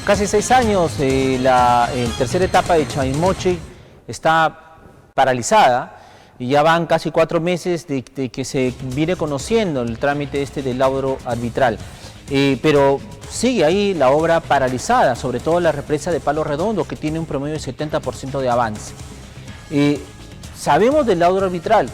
Casi 6 años, la tercera etapa de Chavimochi está paralizada y ya van casi 4 meses de que se viene conociendo el trámite del laudo arbitral. Pero sigue ahí la obra paralizada, sobre todo la represa de Palo Redondo, que tiene un promedio de 70% de avance. Sabemos del laudo arbitral,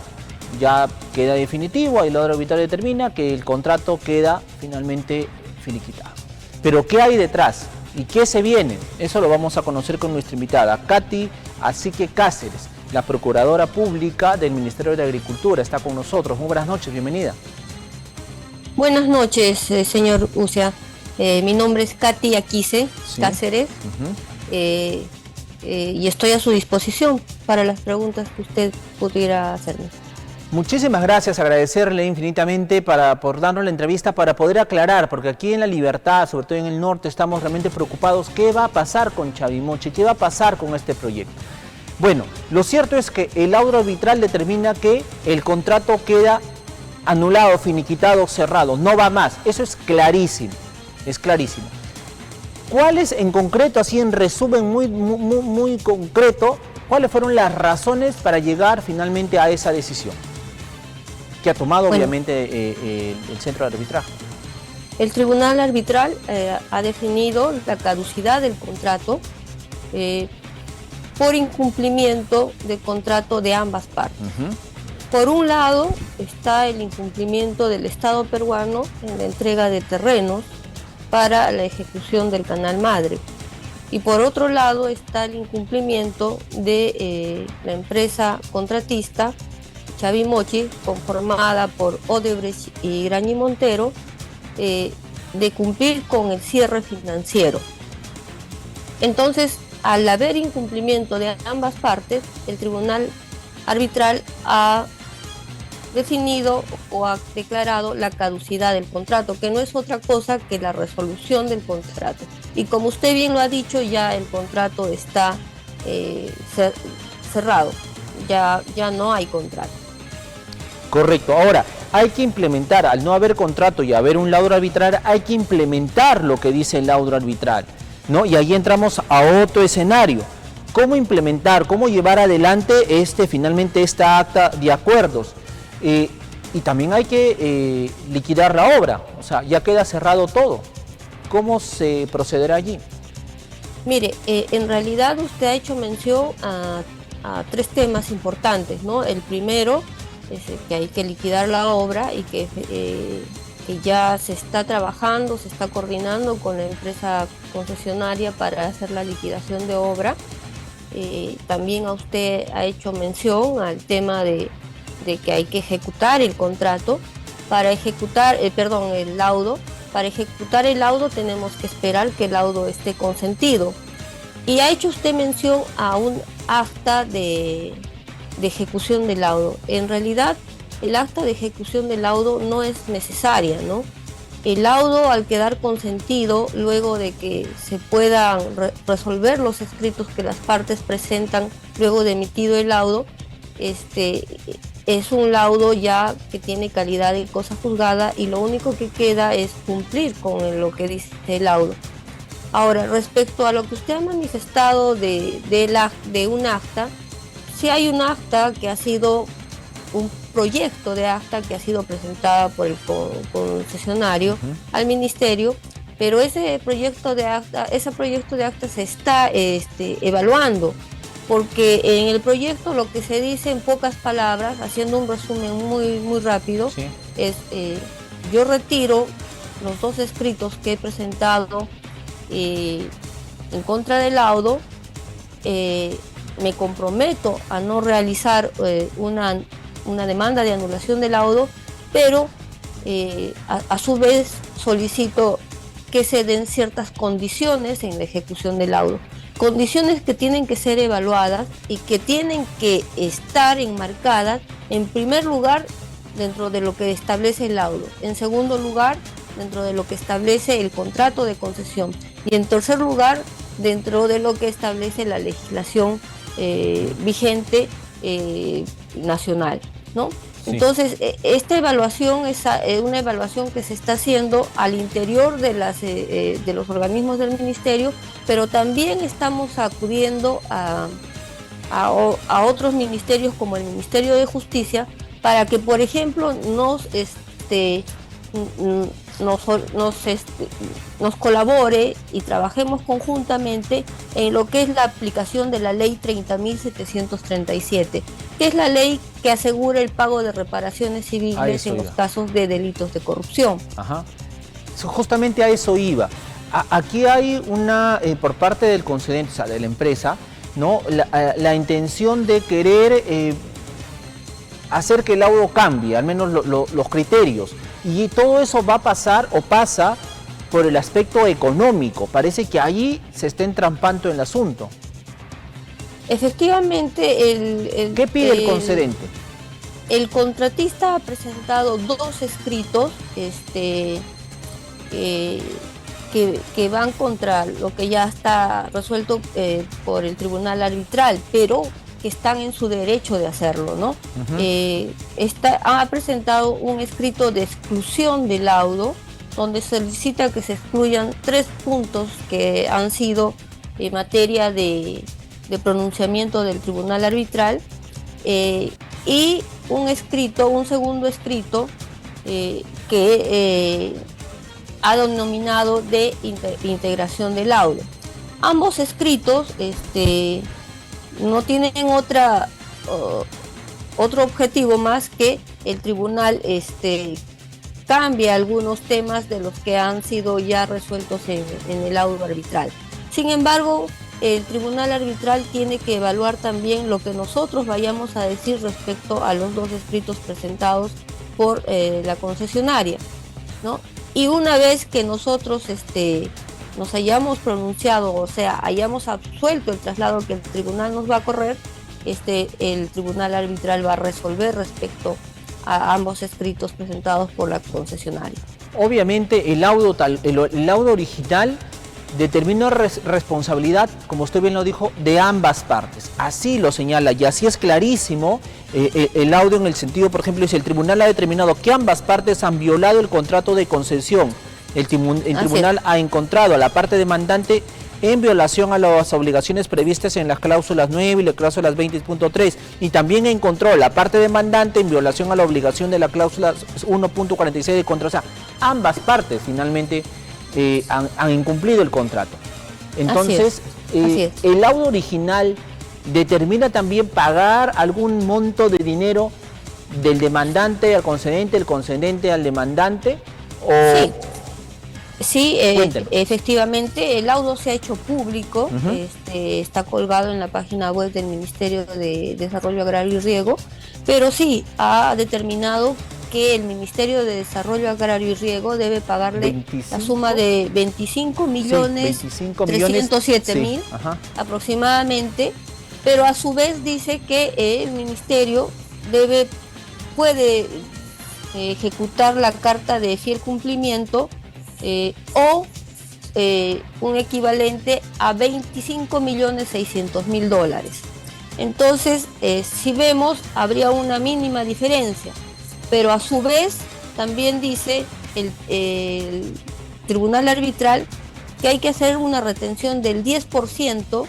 ya queda definitivo, el laudo arbitral determina que el contrato queda finalmente finiquitado. Pero ¿qué hay detrás? ¿Y qué se viene? Eso lo vamos a conocer con nuestra invitada, Katy Asique Cáceres, la Procuradora Pública del Ministerio de Agricultura. Está con nosotros. Muy buenas noches, bienvenida. Buenas noches, señor Ucia. Mi nombre es Katy Asique Cáceres, y estoy a su disposición para las preguntas que usted pudiera hacerme. Muchísimas gracias, agradecerle infinitamente por darnos la entrevista, para poder aclarar, porque aquí en La Libertad, sobre todo en el norte, estamos realmente preocupados. ¿Qué va a pasar con Chavimochi? ¿Qué va a pasar con este proyecto? Bueno, lo cierto es que el laudo arbitral determina que el contrato queda anulado, finiquitado, cerrado, no va más. Eso es clarísimo, es clarísimo. ¿Cuáles en concreto, así en resumen muy concreto, cuáles fueron las razones para llegar finalmente a esa decisión que ha tomado obviamente el centro de arbitraje? El tribunal arbitral ha definido la caducidad del contrato por incumplimiento del contrato de ambas partes. Por un lado está el incumplimiento del Estado peruano en la entrega de terrenos para la ejecución del Canal Madre. Y por otro lado está el incumplimiento de la empresa contratista Chavimochi, conformada por Odebrecht y Graña y Montero, de cumplir con el cierre financiero. Entonces, al haber incumplimiento de ambas partes, el tribunal arbitral ha definido o ha declarado la caducidad del contrato, que no es otra cosa que la resolución del contrato. Y como usted bien lo ha dicho, ya el contrato está cerrado, ya no hay contrato. Correcto. Ahora, hay que implementar, al no haber contrato y haber un laudo arbitral, hay que implementar lo que dice el laudo arbitral, ¿no? Y ahí entramos a otro escenario. ¿Cómo implementar, cómo llevar adelante finalmente esta acta de acuerdos? Y también hay que liquidar la obra, o sea, ya queda cerrado todo. ¿Cómo se procederá allí? Mire, en realidad usted ha hecho mención a 3 temas importantes, ¿no? El primero es que hay que liquidar la obra y que ya se está trabajando, se está coordinando con la empresa concesionaria para hacer la liquidación de obra. También a usted ha hecho mención al tema de que hay que ejecutar el contrato. Para ejecutar, el laudo. Para ejecutar el laudo tenemos que esperar que el laudo esté consentido. Y ha hecho usted mención a un acta de ejecución del laudo. En realidad, el acta de ejecución del laudo no es necesaria, ¿no? El laudo, al quedar consentido, luego de que se puedan resolver los escritos que las partes presentan luego de emitido el laudo, es un laudo ya que tiene calidad de cosa juzgada, y lo único que queda es cumplir con lo que dice el laudo. Ahora, respecto a lo que usted ha manifestado de un acta, sí hay un acta que ha sido un proyecto de acta que ha sido presentada por el concesionario al ministerio, pero ese proyecto de acta se está evaluando, porque en el proyecto lo que se dice en pocas palabras, haciendo un resumen muy rápido, es yo retiro los 2 escritos que he presentado en contra del laudo, me comprometo a no realizar una demanda de anulación del laudo, pero a su vez solicito que se den ciertas condiciones en la ejecución del laudo. Condiciones que tienen que ser evaluadas y que tienen que estar enmarcadas, en primer lugar, dentro de lo que establece el laudo; en segundo lugar, dentro de lo que establece el contrato de concesión; y en tercer lugar, dentro de lo que establece la legislación vigente nacional, ¿no? Sí. Entonces, esta evaluación es una evaluación que se está haciendo al interior de los organismos del ministerio, pero también estamos acudiendo a otros ministerios como el Ministerio de Justicia para que, por ejemplo, nos colabore y trabajemos conjuntamente en lo que es la aplicación de la ley 30.737, que es la ley que asegura el pago de reparaciones civiles en los casos de delitos de corrupción. Ajá. Justamente a eso iba. Aquí hay una, por parte del concedente, o sea, de la empresa, ¿no? La intención de querer hacer que el laudo cambie, al menos los criterios. Y todo eso va a pasar o pasa por el aspecto económico. Parece que allí se está entrampando el asunto. Efectivamente, ¿qué pide el concedente? El contratista ha presentado 2 escritos que van contra lo que ya está resuelto por el tribunal arbitral, pero que están en su derecho de hacerlo, ¿no? Ha presentado un escrito de exclusión del laudo, donde solicita que se excluyan 3 puntos que han sido materia de pronunciamiento del tribunal arbitral, y un segundo escrito que ha denominado de integración del laudo. Ambos escritos no tienen otro objetivo más que el tribunal cambie algunos temas de los que han sido ya resueltos en el laudo arbitral. Sin embargo, el tribunal arbitral tiene que evaluar también lo que nosotros vayamos a decir respecto a los 2 escritos presentados por la concesionaria, ¿no? Y una vez que nosotros nos hayamos pronunciado, o sea, hayamos absuelto el traslado que el tribunal nos va a correr, el tribunal arbitral va a resolver respecto a ambos escritos presentados por la concesionaria. Obviamente el laudo original determina responsabilidad, como usted bien lo dijo, de ambas partes. Así lo señala y así es clarísimo el laudo, en el sentido, por ejemplo, si el tribunal ha determinado que ambas partes han violado el contrato de concesión, el tribunal ha encontrado a la parte demandante en violación a las obligaciones previstas en las cláusulas 9 y las cláusulas 20.3, y también encontró a la parte demandante en violación a la obligación de la cláusula 1.46 de contrato. O sea, ambas partes finalmente han incumplido el contrato. Entonces, así es. el laudo original determina también pagar algún monto de dinero del demandante al concedente, el concedente al demandante, o... Sí, efectivamente, el laudo se ha hecho público, está colgado en la página web del Ministerio de Desarrollo Agrario y Riego, pero sí ha determinado que el Ministerio de Desarrollo Agrario y Riego debe pagarle la suma de 25.307.000 aproximadamente, pero a su vez dice que el Ministerio puede ejecutar la carta de fiel cumplimiento o un equivalente a $25.600.000. Entonces, si vemos, habría una mínima diferencia, pero a su vez también dice el tribunal arbitral que hay que hacer una retención del 10%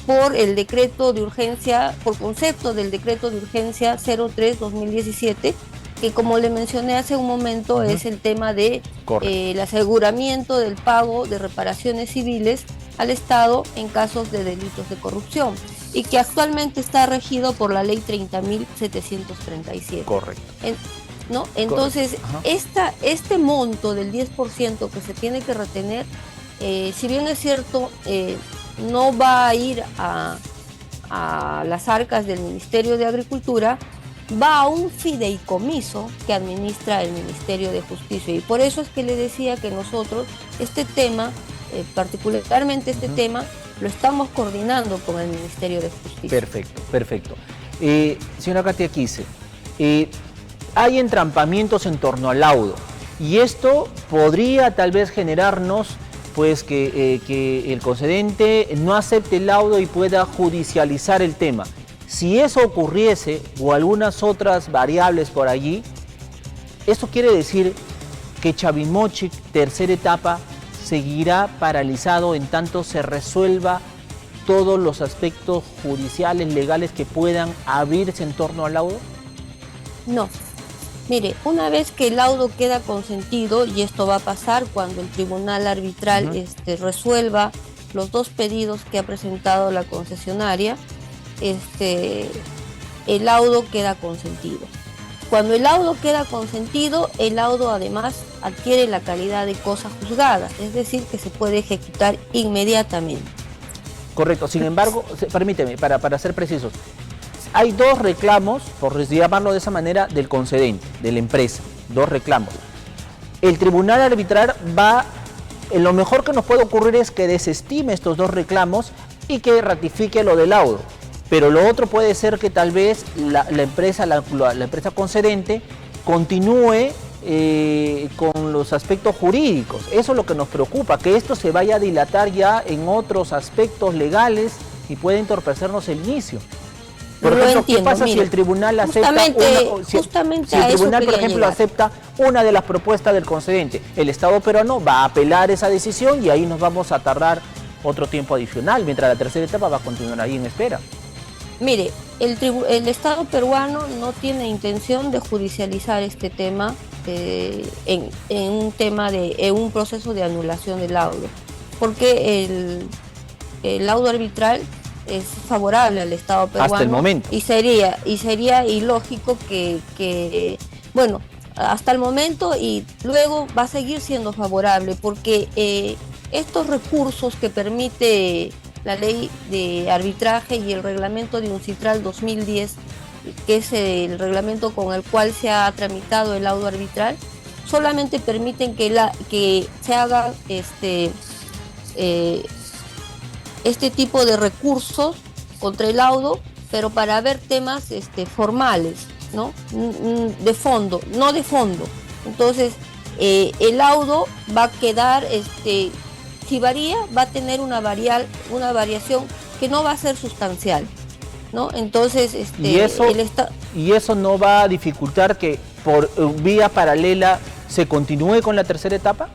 por el decreto de urgencia, por concepto del decreto de urgencia 03/2017, que, como le mencioné hace un momento, es el tema de el aseguramiento del pago de reparaciones civiles al Estado en casos de delitos de corrupción, y que actualmente está regido por la ley 30.737. Correcto. ¿No? Entonces, este monto del 10% que se tiene que retener, si bien es cierto, no va a ir a las arcas del Ministerio de Agricultura, va a un fideicomiso que administra el Ministerio de Justicia, y por eso es que le decía que nosotros este tema, particularmente este tema, lo estamos coordinando con el Ministerio de Justicia. Perfecto, perfecto. Señora Katia Kise, hay entrampamientos en torno al laudo, y esto podría tal vez generarnos pues que el concedente no acepte el laudo y pueda judicializar el tema. Si eso ocurriese o algunas otras variables por allí, ¿eso quiere decir que Chavimochic, tercera etapa, seguirá paralizado en tanto se resuelva todos los aspectos judiciales, legales que puedan abrirse en torno al laudo? No. Mire, una vez que el laudo queda consentido, y esto va a pasar cuando el tribunal arbitral resuelva los dos pedidos que ha presentado la concesionaria, el laudo queda consentido. Cuando el laudo queda consentido, el laudo además adquiere la calidad de cosa juzgada, es decir, que se puede ejecutar inmediatamente. Correcto. Sin embargo, permíteme, para ser precisos, hay dos reclamos, por llamarlo de esa manera, del concedente, de la empresa, dos reclamos. El tribunal arbitral lo mejor que nos puede ocurrir es que desestime estos dos reclamos y que ratifique lo del laudo. Pero lo otro puede ser que tal vez la empresa concedente continúe con los aspectos jurídicos. Eso es lo que nos preocupa, que esto se vaya a dilatar ya en otros aspectos legales y puede entorpecernos el inicio. Por ejemplo, ¿qué pasa si el tribunal acepta si el tribunal, por ejemplo, acepta una de las propuestas del concedente? El Estado peruano va a apelar esa decisión y ahí nos vamos a tardar otro tiempo adicional, mientras la tercera etapa va a continuar ahí en espera. Mire, el Estado peruano no tiene intención de judicializar este tema en un proceso de anulación del laudo, porque el laudo arbitral es favorable al Estado peruano. Hasta el momento. Y sería ilógico bueno, hasta el momento, y luego va a seguir siendo favorable, porque estos recursos que permite la ley de arbitraje y el reglamento de UNCITRAL 2010, que es el reglamento con el cual se ha tramitado el laudo arbitral, solamente permiten que se haga este tipo de recursos contra el laudo, pero para ver temas formales, ¿no? De fondo, no de fondo. Entonces, el laudo va a quedar, si varía, va a tener una variación que no va a ser sustancial, ¿no? Entonces, ¿Y eso no va a dificultar que por vía paralela se continúe con la tercera etapa?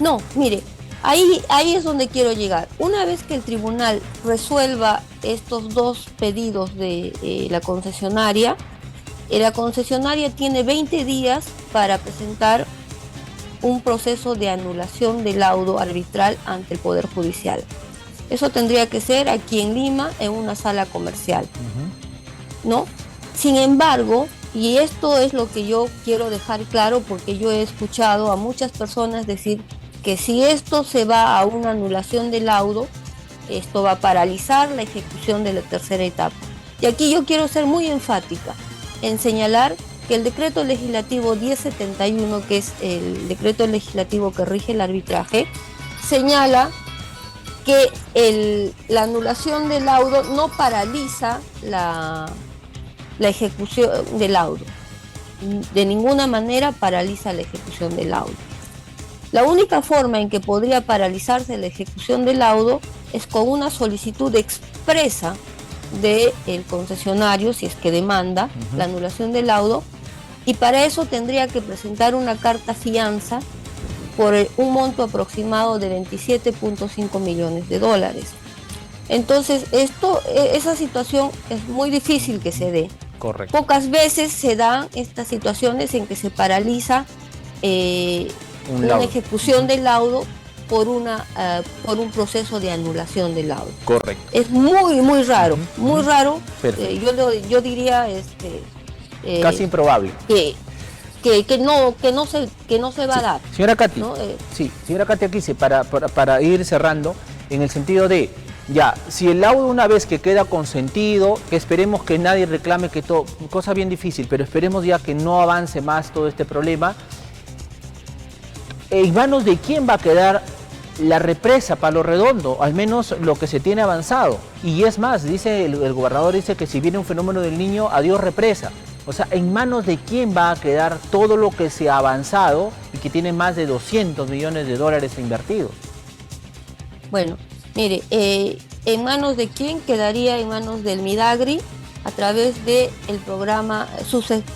No, mire, ahí es donde quiero llegar. Una vez que el tribunal resuelva estos dos pedidos de la concesionaria tiene 20 días para presentar un proceso de anulación del laudo arbitral ante el Poder Judicial. Eso tendría que ser aquí en Lima, en una sala comercial, ¿no? Sin embargo, y esto es lo que yo quiero dejar claro, porque yo he escuchado a muchas personas decir que si esto se va a una anulación del laudo, esto va a paralizar la ejecución de la tercera etapa. Y aquí yo quiero ser muy enfática en señalar que el decreto legislativo 1071, que es el decreto legislativo que rige el arbitraje, señala que la anulación del laudo no paraliza la ejecución del laudo. De ninguna manera paraliza la ejecución del laudo. La única forma en que podría paralizarse la ejecución del laudo es con una solicitud expresa del concesionario, si es que demanda la anulación del laudo, y para eso tendría que presentar una carta fianza por un monto aproximado de 27.5 millones de dólares. Entonces, esa situación es muy difícil que se dé. Correcto. Pocas veces se dan estas situaciones en que se paraliza una ejecución del laudo por un proceso de anulación del laudo. Correcto. Es muy, muy raro, muy raro. Yo diría casi improbable. Que no se va a dar. Señora Katy, ¿no? Señora Katy Arquize, para ir cerrando, en el sentido de, ya, si el laudo una vez que queda consentido, que esperemos que nadie reclame que todo, cosa bien difícil, pero esperemos ya que no avance más todo este problema, ¿en manos de quién va a quedar la represa Palo Redondo? Al menos lo que se tiene avanzado. Y es más, dice el gobernador, dice que si viene un fenómeno del Niño, adiós represa. O sea, ¿en manos de quién va a quedar todo lo que se ha avanzado y que tiene más de 200 millones de dólares invertidos? Bueno, mire, ¿En manos de quién? Quedaría en manos del Midagri a través del programa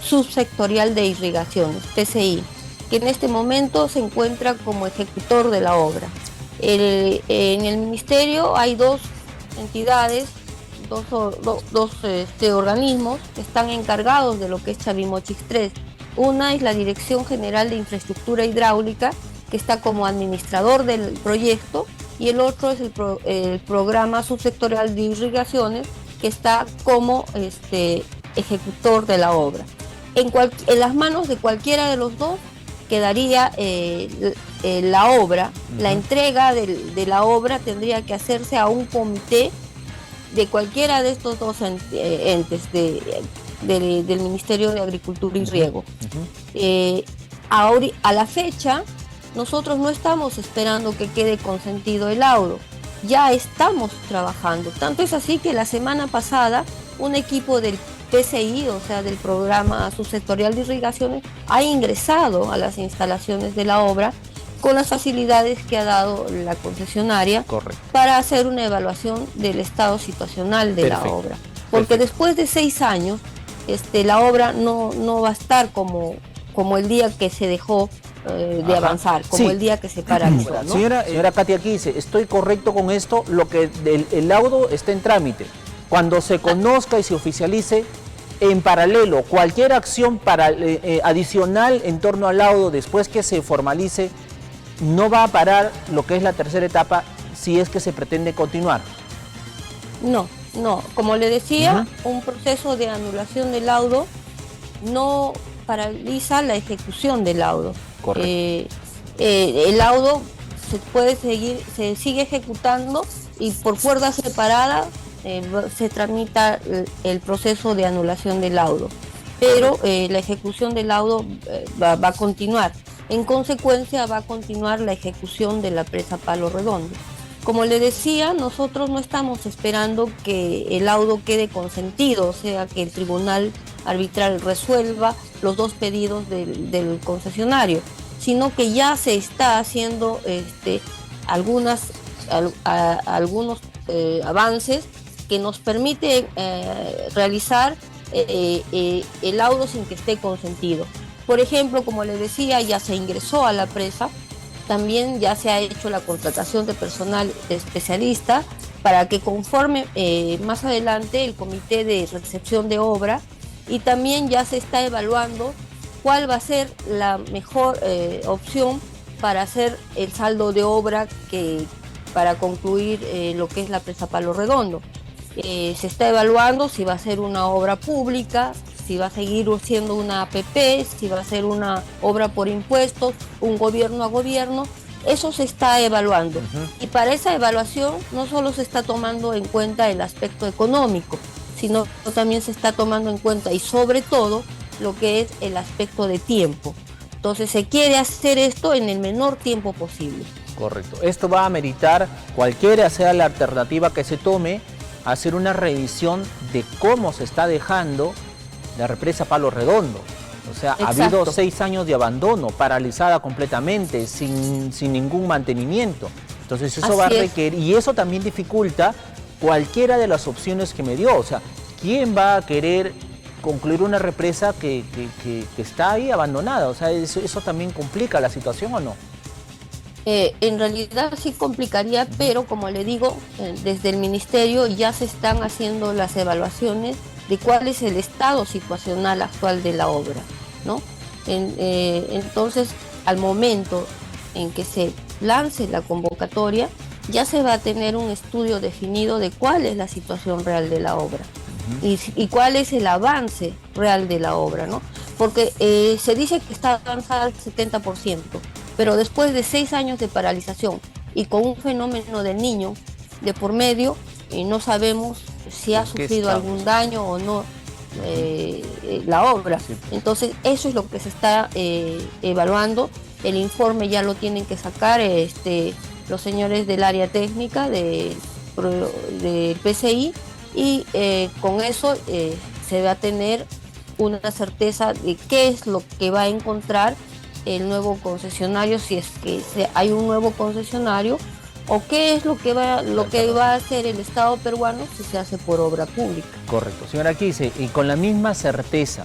subsectorial de irrigaciones, PCI, que en este momento se encuentra como ejecutor de la obra. En el ministerio hay dos entidades, dos organismos que están encargados de lo que es Chavimochic 3. Una es la Dirección General de Infraestructura Hidráulica, que está como administrador del proyecto, y el otro es el programa subsectorial de irrigaciones, que está como ejecutor de la obra. En las manos de cualquiera de los dos quedaría la obra. La entrega de la obra tendría que hacerse a un comité de cualquiera de estos dos entes del Ministerio de Agricultura y Riego. A la fecha, nosotros no estamos esperando que quede consentido el laudo, ya estamos trabajando. Tanto es así que la semana pasada un equipo del PCI, o sea, del Programa Subsectorial de Irrigaciones, ha ingresado a las instalaciones de la obra con las facilidades que ha dado la concesionaria. Correcto. Para hacer una evaluación del estado situacional de la obra. Porque después de 6 años, la obra no va a estar como el día que se dejó de avanzar, como el día que se paralizó, ¿no? Señora Katia, aquí dice, estoy correcto con esto, lo que el laudo está en trámite. Cuando se conozca y se oficialice, en paralelo, cualquier acción adicional en torno al laudo, después que se formalice, no va a parar lo que es la tercera etapa si es que se pretende continuar. No, como le decía, un proceso de anulación del laudo no paraliza la ejecución del laudo. El laudo se sigue ejecutando y por cuerda separada se tramita el proceso de anulación del laudo, pero la ejecución del laudo va a continuar. En consecuencia, va a continuar la ejecución de la presa Palo Redondo. Como le decía, nosotros no estamos esperando que el laudo quede consentido, o sea, que el tribunal arbitral resuelva los dos pedidos del concesionario, sino que ya se está haciendo algunos avances que nos permiten realizar el laudo sin que esté consentido. Por ejemplo, como le decía, ya se ingresó a la presa, también ya se ha hecho la contratación de personal especialista para que conforme más adelante el comité de recepción de obra, y también ya se está evaluando cuál va a ser la mejor opción para hacer el saldo de obra para concluir lo que es la presa Palo Redondo. Se está evaluando si va a ser una obra pública, si va a seguir siendo una APP, si va a ser una obra por impuestos, un gobierno a gobierno. Eso se está evaluando. Y para esa evaluación no solo se está tomando en cuenta el aspecto económico, sino también se está tomando en cuenta y sobre todo lo que es el aspecto de tiempo. Entonces se quiere hacer esto en el menor tiempo posible. Correcto. Esto va a ameritar, cualquiera sea la alternativa que se tome, hacer una revisión de cómo se está dejando la represa Palo Redondo. O sea, ha habido 6 años de abandono, paralizada completamente, sin ningún mantenimiento. Entonces eso va a requerir, y eso también dificulta cualquiera de las opciones que me dio. O sea, ¿quién va a querer concluir una represa que está ahí abandonada? O sea, ¿eso también complica la situación o no? En realidad sí complicaría, pero como le digo, desde el ministerio ya se están haciendo las evaluaciones de cuál es el estado situacional actual de la obra, ¿no? Entonces, al momento en que se lance la convocatoria, ya se va a tener un estudio definido de cuál es la situación real de la obra y cuál es el avance real de la obra, ¿no? Porque se dice que está avanzada al 70%, pero después de 6 años de paralización y con un fenómeno del Niño de por medio, no sabemos si ha sufrido algún daño o no la obra. Entonces eso es lo que se está evaluando. El informe ya lo tienen que sacar los señores del área técnica del PCI, y con eso se va a tener una certeza de qué es lo que va a encontrar el nuevo concesionario, si es que hay un nuevo concesionario, o qué es lo que va a hacer el Estado peruano si se hace por obra pública. Correcto. Señora Quise, y con la misma certeza,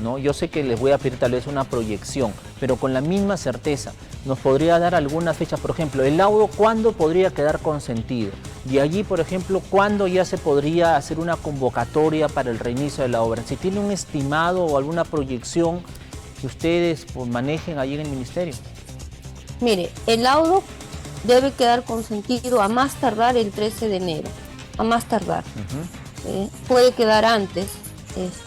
¿no? Yo sé que les voy a pedir tal vez una proyección, pero con la misma certeza, ¿nos podría dar algunas fechas? Por ejemplo, el laudo, ¿cuándo podría quedar consentido? Y allí, por ejemplo, ¿cuándo ya se podría hacer una convocatoria para el reinicio de la obra? Si tiene un estimado o alguna proyección que ustedes pues, manejen allí en el ministerio. Mire, el laudo debe quedar consentido a más tardar el 13 de enero, a más tardar. Puede quedar antes,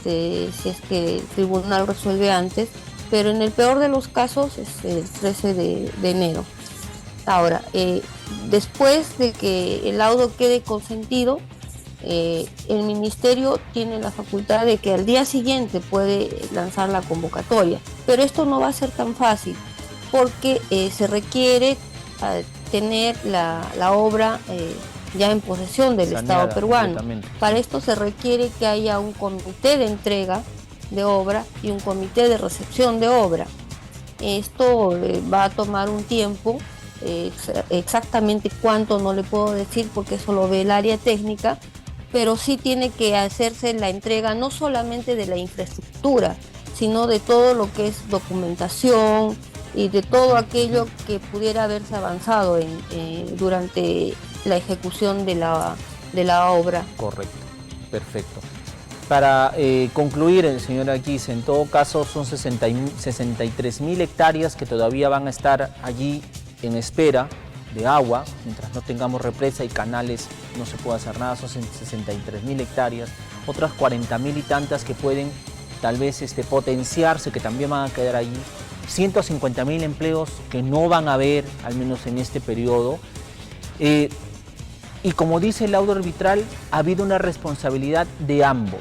si es que el tribunal resuelve antes, pero en el peor de los casos es el 13 de enero. Ahora, después de que el laudo quede consentido, el ministerio tiene la facultad de que al día siguiente puede lanzar la convocatoria, pero esto no va a ser tan fácil porque se requiere tener la obra ya en posesión del Estado peruano. Para esto se requiere que haya un comité de entrega de obra y un comité de recepción de obra. Esto va a tomar un tiempo, exactamente cuánto no le puedo decir porque eso lo ve el área técnica, pero sí tiene que hacerse la entrega no solamente de la infraestructura, sino de todo lo que es documentación y de todo aquello que pudiera haberse avanzado durante la ejecución de la obra. Correcto, perfecto. Para concluir, señora Quise, en todo caso son 63.000 hectáreas que todavía van a estar allí en espera de agua. Mientras no tengamos represa y canales no se puede hacer nada, son 63.000 hectáreas. Otras 40.000 y tantas que pueden tal vez potenciarse, que también van a quedar allí. 150.000 empleos que no van a haber, al menos en este periodo. Y como dice el laudo arbitral, ha habido una responsabilidad de ambos,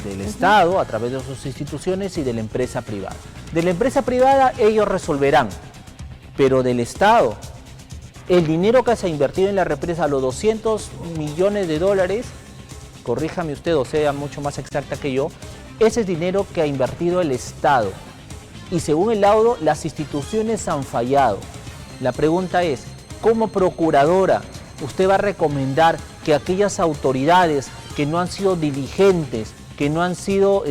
del Estado a través de sus instituciones y de la empresa privada. De la empresa privada ellos resolverán, pero del Estado, el dinero que se ha invertido en la represa, los 200 millones de dólares, corríjame usted o sea mucho más exacta que yo, ese es dinero que ha invertido el Estado. Y según el laudo, las instituciones han fallado. La pregunta es, como procuradora, ¿usted va a recomendar que aquellas autoridades que no han sido diligentes, que no han sido,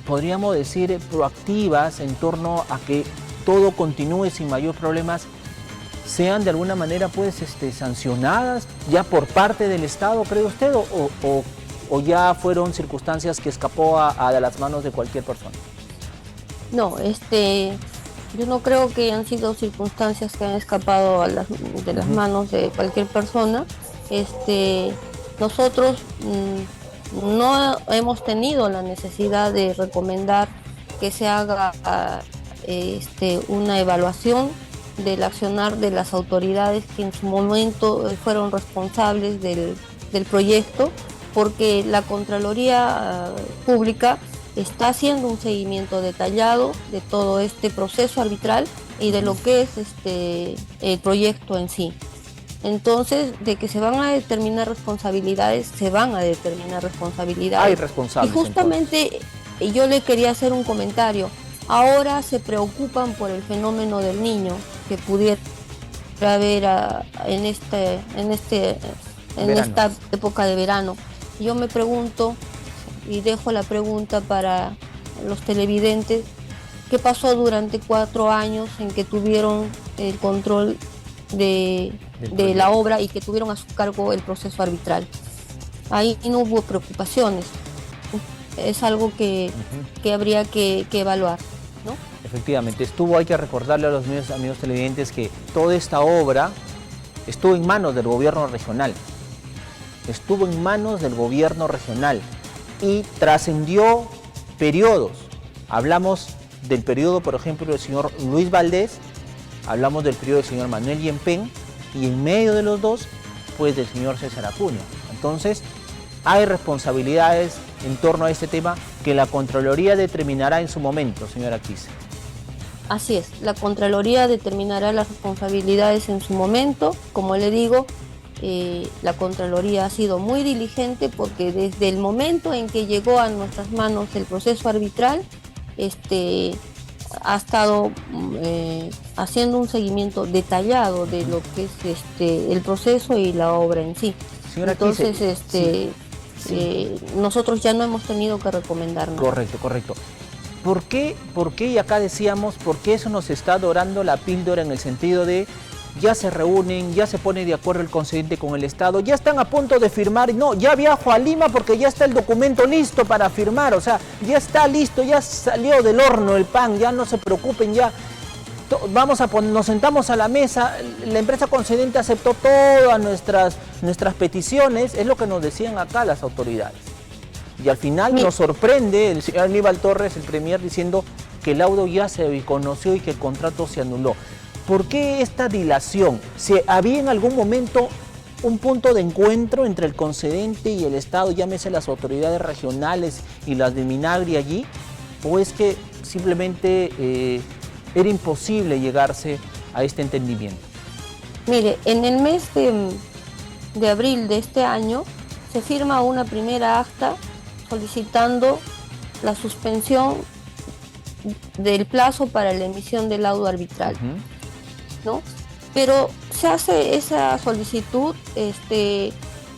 podríamos decir, proactivas en torno a que todo continúe sin mayor problemas, sean de alguna manera pues sancionadas ya por parte del Estado, cree usted, o ya fueron circunstancias que escapó a las manos de cualquier persona? No, yo no creo que hayan sido circunstancias que han escapado de las manos de cualquier persona. Nosotros no hemos tenido la necesidad de recomendar que se haga una evaluación del accionar de las autoridades que en su momento fueron responsables del proyecto, porque la Contraloría Pública está haciendo un seguimiento detallado de todo este proceso arbitral y de lo que es el proyecto en sí. Entonces, de que se van a determinar responsabilidades, se van a determinar responsabilidades. Hay responsables. Y justamente yo le quería hacer un comentario. Ahora se preocupan por el fenómeno del Niño que pudiera haber en esta época de verano. Yo me pregunto, y dejo la pregunta para los televidentes, ¿qué pasó durante 4 años en que tuvieron el control de la obra y que tuvieron a su cargo el proceso arbitral? Ahí no hubo preocupaciones. Es algo que habría que evaluar, ¿no? Efectivamente, hay que recordarle a los amigos televidentes que toda esta obra estuvo en manos del gobierno regional. Estuvo en manos del gobierno regional y trascendió periodos. Hablamos del periodo, por ejemplo, del señor Luis Valdés, hablamos del periodo del señor Manuel Yempén y en medio de los dos, pues del señor César Acuña. Entonces, hay responsabilidades en torno a este tema que la Contraloría determinará en su momento, señora Quise. Así es, la Contraloría determinará las responsabilidades en su momento. Como le digo, la Contraloría ha sido muy diligente porque desde el momento en que llegó a nuestras manos el proceso arbitral, ha estado haciendo un seguimiento detallado de lo que es el proceso y la obra en sí. Señora Entonces, Quise, sí. nosotros ya no hemos tenido que recomendar nada. Correcto, correcto. ¿Por qué? Y acá decíamos, por qué eso nos está dorando la píldora en el sentido de ya se reúnen, ya se pone de acuerdo el concedente con el Estado, ya están a punto de firmar, no, ya viajo a Lima porque ya está el documento listo para firmar, o sea, ya está listo, ya salió del horno el pan, ya no se preocupen, ya nos sentamos a la mesa, la empresa concedente aceptó todas nuestras peticiones, es lo que nos decían acá las autoridades. Y al final nos sorprende el señor Aníbal Torres, el premier, diciendo que el laudo ya se conoció y que el contrato se anuló. ¿Por qué esta dilación? ¿Había en algún momento un punto de encuentro entre el concedente y el Estado, llámese las autoridades regionales y las de Minagri allí? ¿O es que simplemente era imposible llegarse a este entendimiento? Mire, en el mes de abril de este año se firma una primera acta solicitando la suspensión del plazo para la emisión del laudo arbitral, ¿no? Pero se hace esa solicitud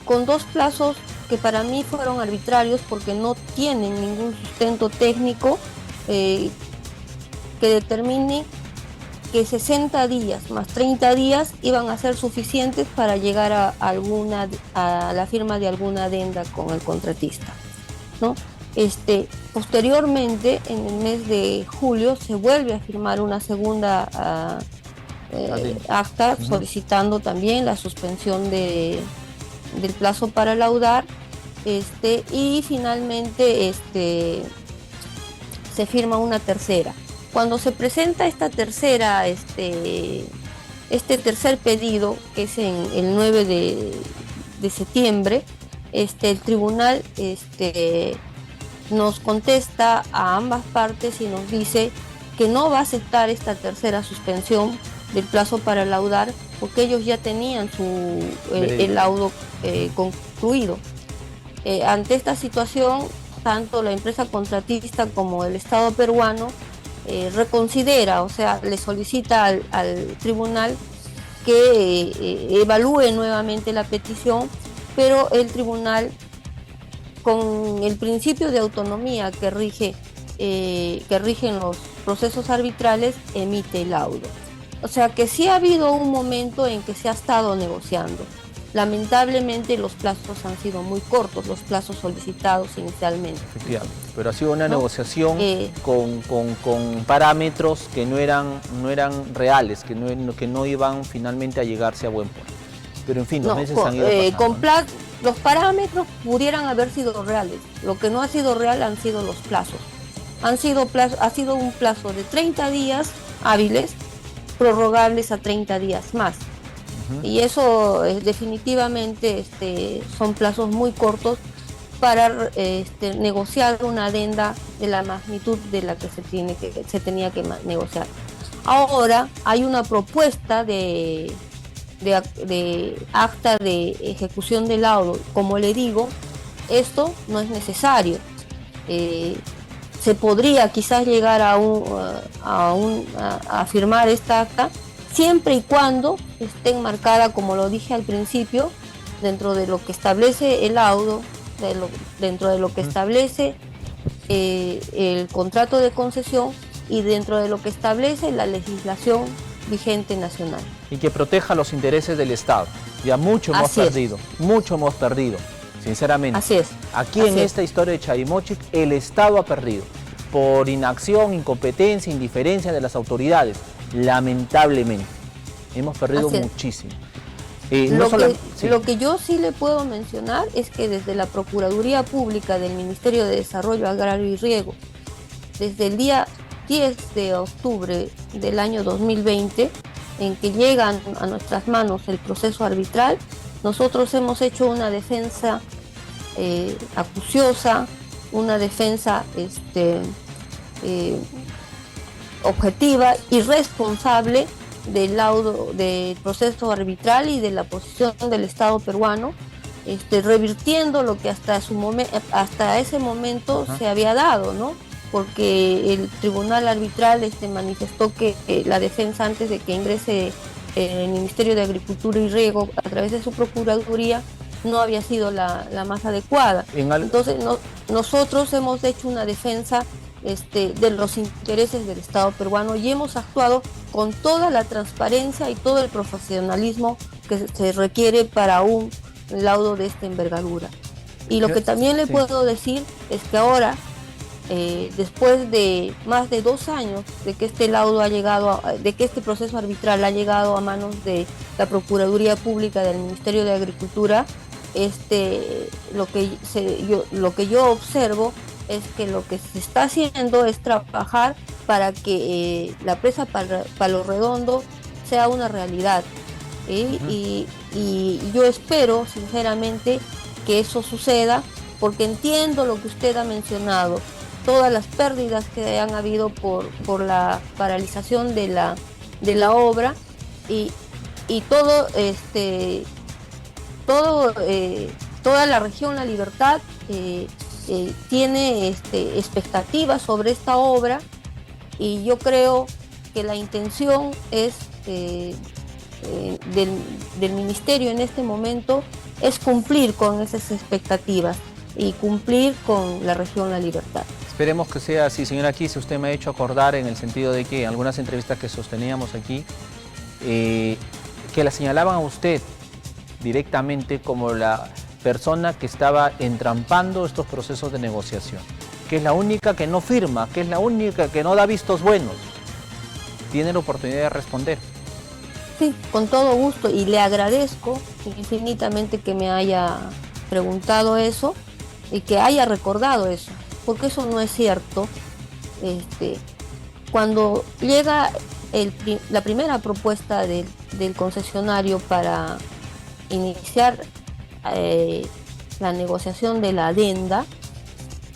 con dos plazos que para mí fueron arbitrarios porque no tienen ningún sustento técnico que determine que 60 días más 30 días iban a ser suficientes para llegar a la firma de alguna adenda con el contratista, ¿no? Posteriormente, en el mes de julio, se vuelve a firmar una segunda acta solicitando también la suspensión del plazo para laudar, y finalmente se firma una tercera. Cuando se presenta esta tercera, este tercer pedido, que es en el 9 de septiembre, el tribunal nos contesta a ambas partes y nos dice que no va a aceptar esta tercera suspensión del plazo para laudar porque ellos ya tenían el laudo concluido. Ante esta situación, tanto la empresa contratista como el Estado peruano reconsidera, o sea, le solicita al tribunal que evalúe nuevamente la petición, pero el tribunal, con el principio de autonomía que rigen los procesos arbitrales, emite el laudo. O sea que sí ha habido un momento en que se ha estado negociando. Lamentablemente los plazos han sido muy cortos, los plazos solicitados inicialmente. Efectivamente, pero ha sido una negociación con parámetros que no eran reales, que no iban finalmente a llegarse a buen puerto. Pero en fin, los meses han ido pasando. Los parámetros pudieran haber sido reales, lo que no ha sido real han sido los plazos. Ha sido un plazo de 30 días hábiles, prorrogables a 30 días más. Y eso definitivamente son plazos muy cortos para negociar una adenda de la magnitud de la que se tenía que negociar. Ahora hay una propuesta de acta de ejecución del laudo. Como le digo, esto no es necesario. Se podría quizás llegar a firmar esta acta siempre y cuando esté enmarcada, como lo dije al principio, dentro de lo que establece el laudo, dentro de lo que establece el contrato de concesión y dentro de lo que establece la legislación vigente nacional. Y que proteja los intereses del Estado. Ya mucho hemos perdido, sinceramente. Así es. Aquí en esta historia de Chavimochic, el Estado ha perdido por inacción, incompetencia, indiferencia de las autoridades. Lamentablemente, hemos perdido muchísimo. Lo que yo sí le puedo mencionar es que desde la Procuraduría Pública del Ministerio de Desarrollo Agrario y Riego, desde el día 10 de octubre del año 2020, en que llegan a nuestras manos el proceso arbitral, nosotros hemos hecho una defensa acuciosa, una defensa objetiva y responsable del laudo, del proceso arbitral y de la posición del Estado peruano, revirtiendo lo que hasta ese momento se había dado, ¿no? porque el tribunal arbitral manifestó que la defensa, antes de que ingrese el Ministerio de Agricultura y Riego a través de su procuraduría, no había sido la más adecuada. Entonces nosotros hemos hecho una defensa de los intereses del Estado peruano y hemos actuado con toda la transparencia y todo el profesionalismo que se requiere para un laudo de esta envergadura. Y lo que también le puedo decir es que ahora, después de más de 2 años de que este laudo de que este proceso arbitral ha llegado a manos de la Procuraduría Pública del Ministerio de Agricultura, lo que yo observo es que lo que se está haciendo es trabajar para que la presa Palo Redondo sea una realidad. Y yo espero sinceramente que eso suceda, porque entiendo lo que usted ha mencionado, todas las pérdidas que han habido por la paralización de la obra y toda la región La Libertad tiene expectativas sobre esta obra, y yo creo que la intención es del ministerio en este momento es cumplir con esas expectativas y cumplir con la región La Libertad. Esperemos que sea así. Señora Kise, usted me ha hecho acordar en el sentido de que en algunas entrevistas que sosteníamos aquí, que la señalaban a usted directamente como la persona que estaba entrampando estos procesos de negociación, que es la única que no firma, que es la única que no da vistos buenos. Tiene la oportunidad de responder. Sí, con todo gusto, y le agradezco infinitamente que me haya preguntado eso y que haya recordado eso, porque eso no es cierto. Cuando llega la primera propuesta del concesionario para iniciar la negociación de la adenda,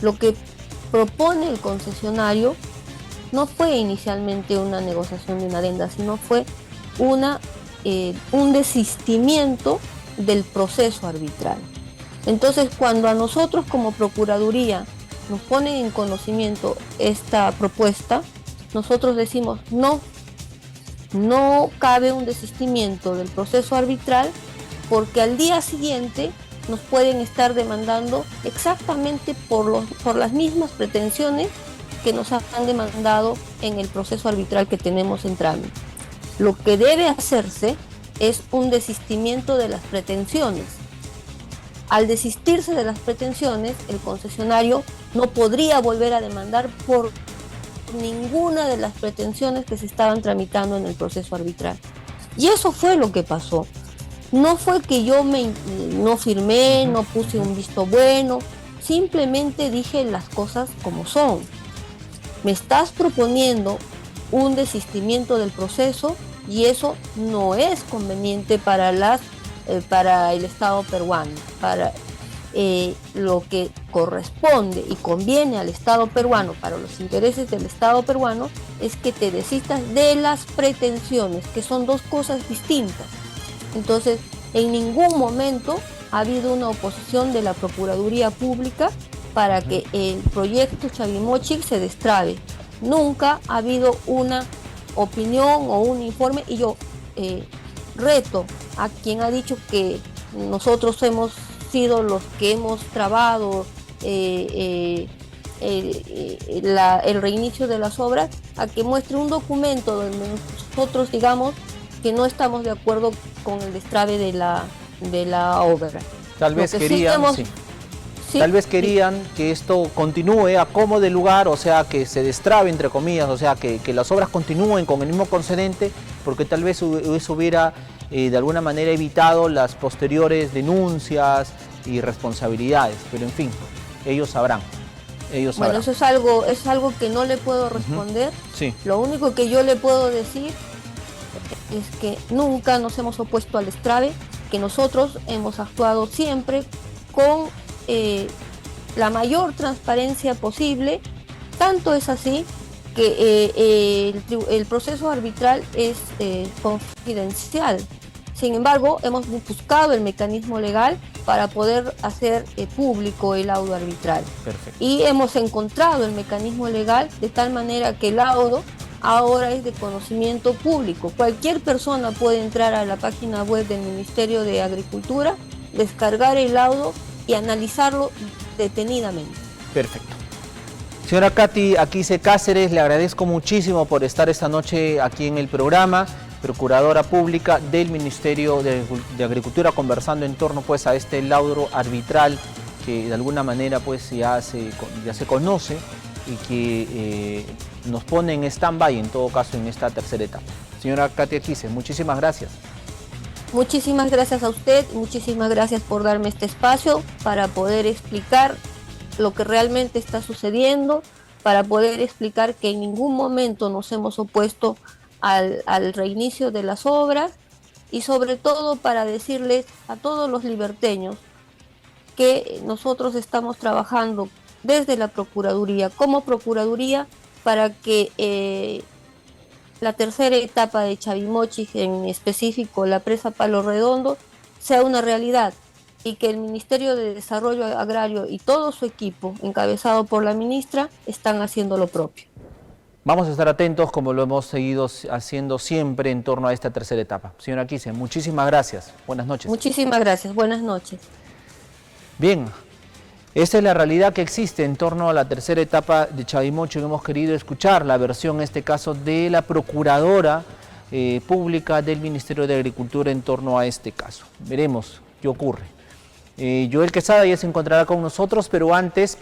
lo que propone el concesionario no fue inicialmente una negociación de una adenda, sino fue un desistimiento del proceso arbitral. Entonces, cuando a nosotros como Procuraduría nos ponen en conocimiento esta propuesta, nosotros decimos no cabe un desistimiento del proceso arbitral, porque al día siguiente nos pueden estar demandando exactamente por las mismas pretensiones que nos han demandado en el proceso arbitral que tenemos en trámite. Lo que debe hacerse es un desistimiento de las pretensiones. Al desistirse de las pretensiones, el concesionario no podría volver a demandar por ninguna de las pretensiones que se estaban tramitando en el proceso arbitral. Y eso fue lo que pasó. No fue que yo no firmé, no puse un visto bueno, simplemente dije las cosas como son. Me estás proponiendo un desistimiento del proceso y eso no es conveniente para el Estado peruano. Para lo que corresponde y conviene al Estado peruano, para los intereses del Estado peruano, es que te desistas de las pretensiones, que son dos cosas distintas. Entonces, en ningún momento ha habido una oposición de la Procuraduría Pública para que el proyecto Chavimochic se destrabe. Nunca ha habido una opinión o un informe, y yo reto a quien ha dicho que nosotros hemos sido los que hemos trabado el reinicio de las obras, a que muestre un documento donde nosotros digamos que no estamos de acuerdo con el destrabe de la obra. Tal vez querían, tal vez querían que esto continúe a como de lugar, o sea, que se destrabe, entre comillas, o sea, que las obras continúen con el mismo concedente, porque tal vez eso hubiera de alguna manera evitado las posteriores denuncias y responsabilidades, pero en fin, ellos sabrán. Bueno, eso es algo que no le puedo responder. Sí. Lo único que yo le puedo decir es que nunca nos hemos opuesto al destrabe, que nosotros hemos actuado siempre con la mayor transparencia posible. Tanto es así que el proceso arbitral es confidencial. Sin embargo, hemos buscado el mecanismo legal para poder hacer público el laudo arbitral. Perfecto. Y hemos encontrado el mecanismo legal de tal manera que el laudo ahora es de conocimiento público. Cualquier persona puede entrar a la página web del Ministerio de Agricultura, descargar el laudo y analizarlo detenidamente. Perfecto. Señora Katy Aquise Cáceres, le agradezco muchísimo por estar esta noche aquí en el programa, Procuradora Pública del Ministerio de Agricultura, conversando en torno pues a este laudo arbitral que de alguna manera pues ya se conoce y que nos pone en stand-by en todo caso en esta tercera etapa. Señora Katy Aquise, muchísimas gracias. Muchísimas gracias a usted, muchísimas gracias por darme este espacio para poder explicar lo que realmente está sucediendo, para poder explicar que en ningún momento nos hemos opuesto al reinicio de las obras y sobre todo para decirles a todos los liberteños que nosotros estamos trabajando desde la Procuraduría, como Procuraduría, para que la tercera etapa de Chavimochi, en específico la presa Palo Redondo, sea una realidad y que el Ministerio de Desarrollo Agrario y todo su equipo, encabezado por la ministra, están haciendo lo propio. Vamos a estar atentos como lo hemos seguido haciendo siempre en torno a esta tercera etapa. Señora Aquise, muchísimas gracias. Buenas noches. Muchísimas gracias. Buenas noches. Bien, esta es la realidad que existe en torno a la tercera etapa de Chavimochi. Hemos querido escuchar la versión, en este caso, de la Procuradora Pública del Ministerio de Agricultura en torno a este caso. Veremos qué ocurre. Joel Quesada ya se encontrará con nosotros, pero antes...